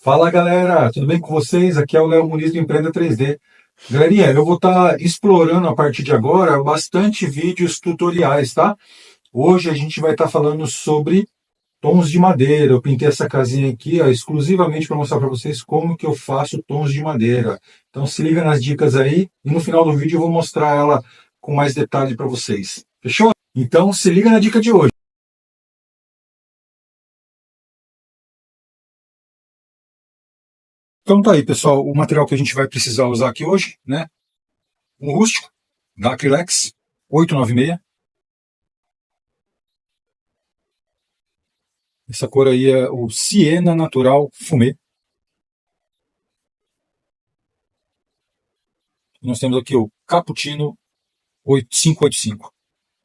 Fala galera, tudo bem com vocês? Aqui é o Léo Muniz do Empreenda 3D. Galerinha, eu vou estar explorando a partir de agora bastante vídeos tutoriais, tá? Hoje a gente vai estar falando sobre tons de madeira. Eu pintei essa casinha aqui, ó, exclusivamente para mostrar para vocês como que eu faço tons de madeira. Então se liga nas dicas aí e no final do vídeo eu vou mostrar ela com mais detalhe para vocês. Fechou? Então se liga na dica de hoje. Então tá aí, pessoal, o material que a gente vai precisar usar aqui hoje, né? Um rústico da Acrilex 896. Essa cor aí é o Siena Natural Fumê. Nós temos aqui o Cappuccino 585,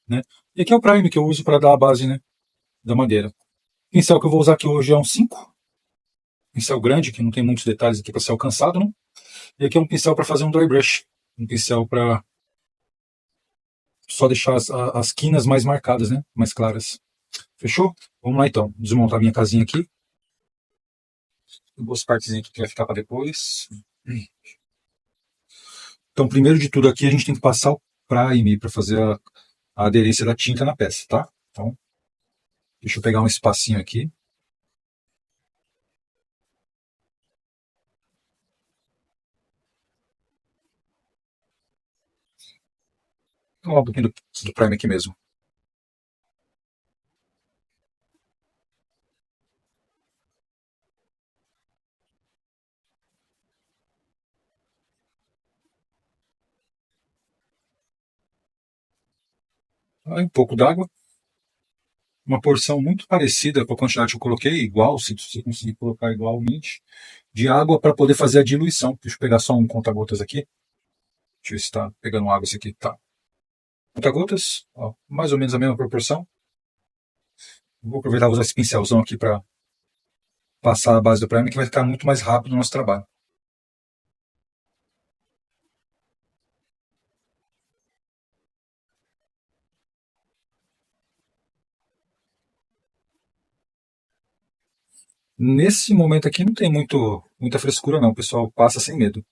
né? E aqui é o prime que eu uso para dar a base, né, da madeira. O pincel que eu vou usar aqui hoje é um 5. Pincel grande, que não tem muitos detalhes aqui para ser alcançado, né? E aqui é um pincel para fazer um dry brush. Um pincel para só deixar as quinas mais marcadas, né? Mais claras. Fechou? Vamos lá então. Desmontar minha casinha aqui. Duas partezinhas aqui que vai ficar para depois. Então, primeiro de tudo aqui, a gente tem que passar o prime para fazer a aderência da tinta na peça, tá? Então, deixa eu pegar um espacinho aqui. Vou um pouquinho do prime aqui mesmo. Aí, um pouco d'água. Uma porção muito parecida com a quantidade que eu coloquei, igual, se você conseguir colocar igualmente, de água para poder fazer a diluição. Deixa eu pegar só um conta-gotas aqui. Deixa eu ver se está pegando água esse aqui. Tá. Conta-gotas, mais ou menos a mesma proporção. Vou aproveitar e usar esse pincelzão aqui para passar a base do primer, que vai ficar muito mais rápido o nosso trabalho. Nesse momento aqui não tem muita frescura não, o pessoal passa sem medo.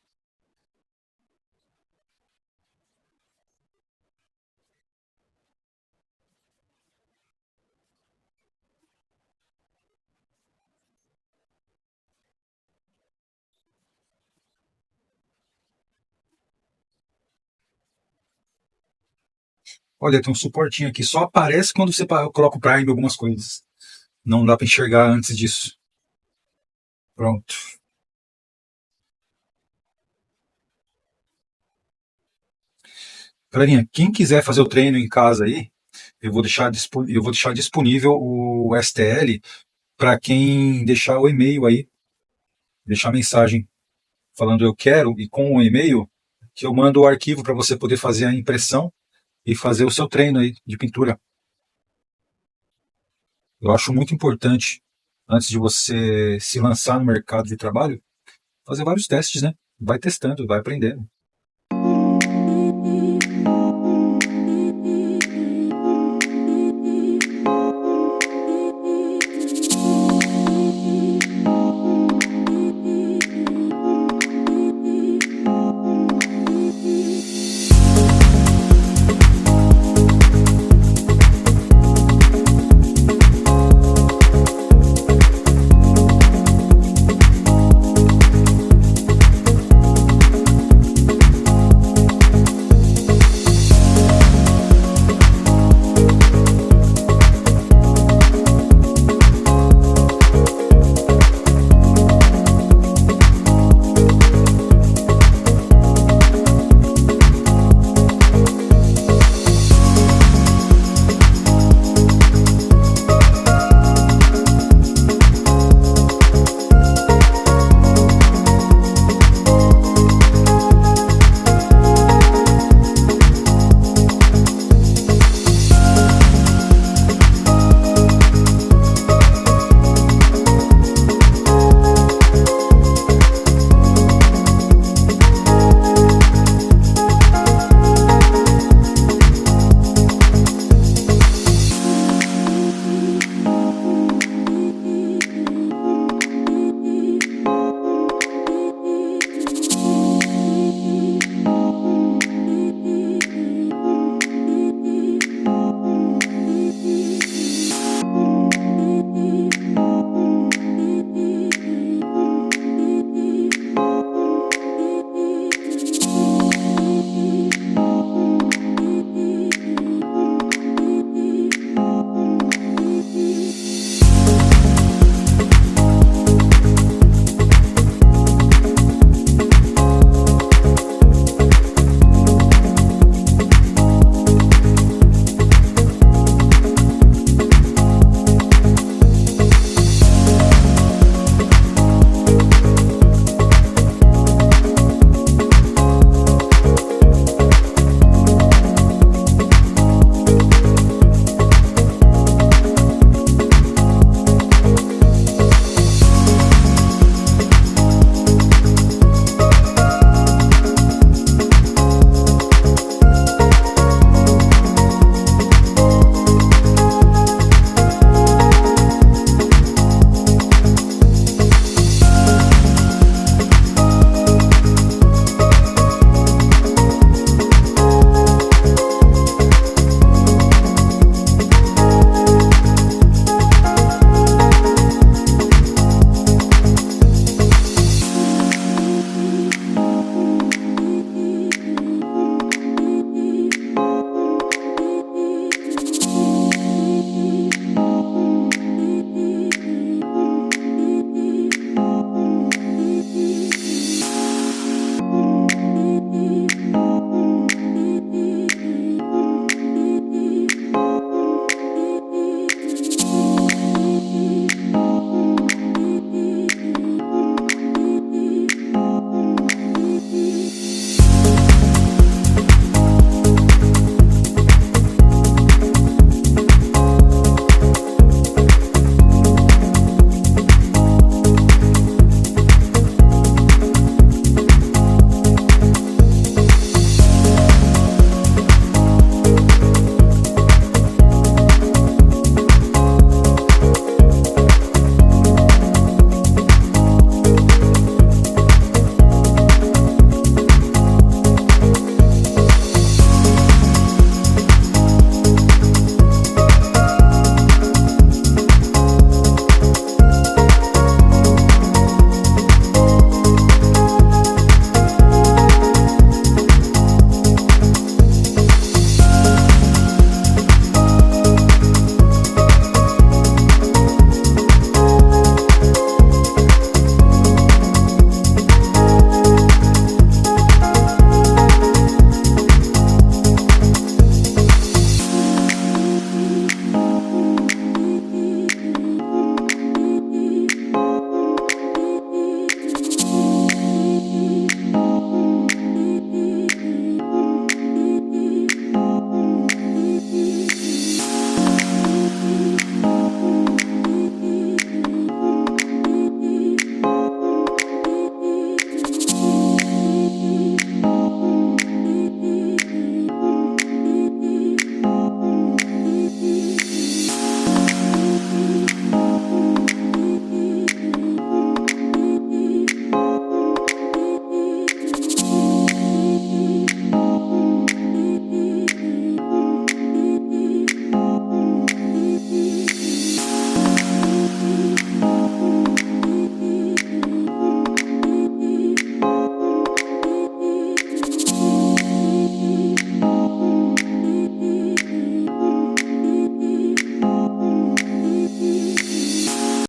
Olha, tem um suportinho aqui, só aparece quando você coloca o primer em algumas coisas. Não dá para enxergar antes disso. Pronto. Galerinha, quem quiser fazer o treino em casa aí, eu vou deixar disponível o STL para quem deixar o e-mail aí, deixar mensagem falando eu quero, e com o e-mail que eu mando o arquivo para você poder fazer a impressão e fazer o seu treino aí de pintura. Eu acho muito importante, antes de você se lançar no mercado de trabalho, fazer vários testes, né? Vai testando, vai aprendendo.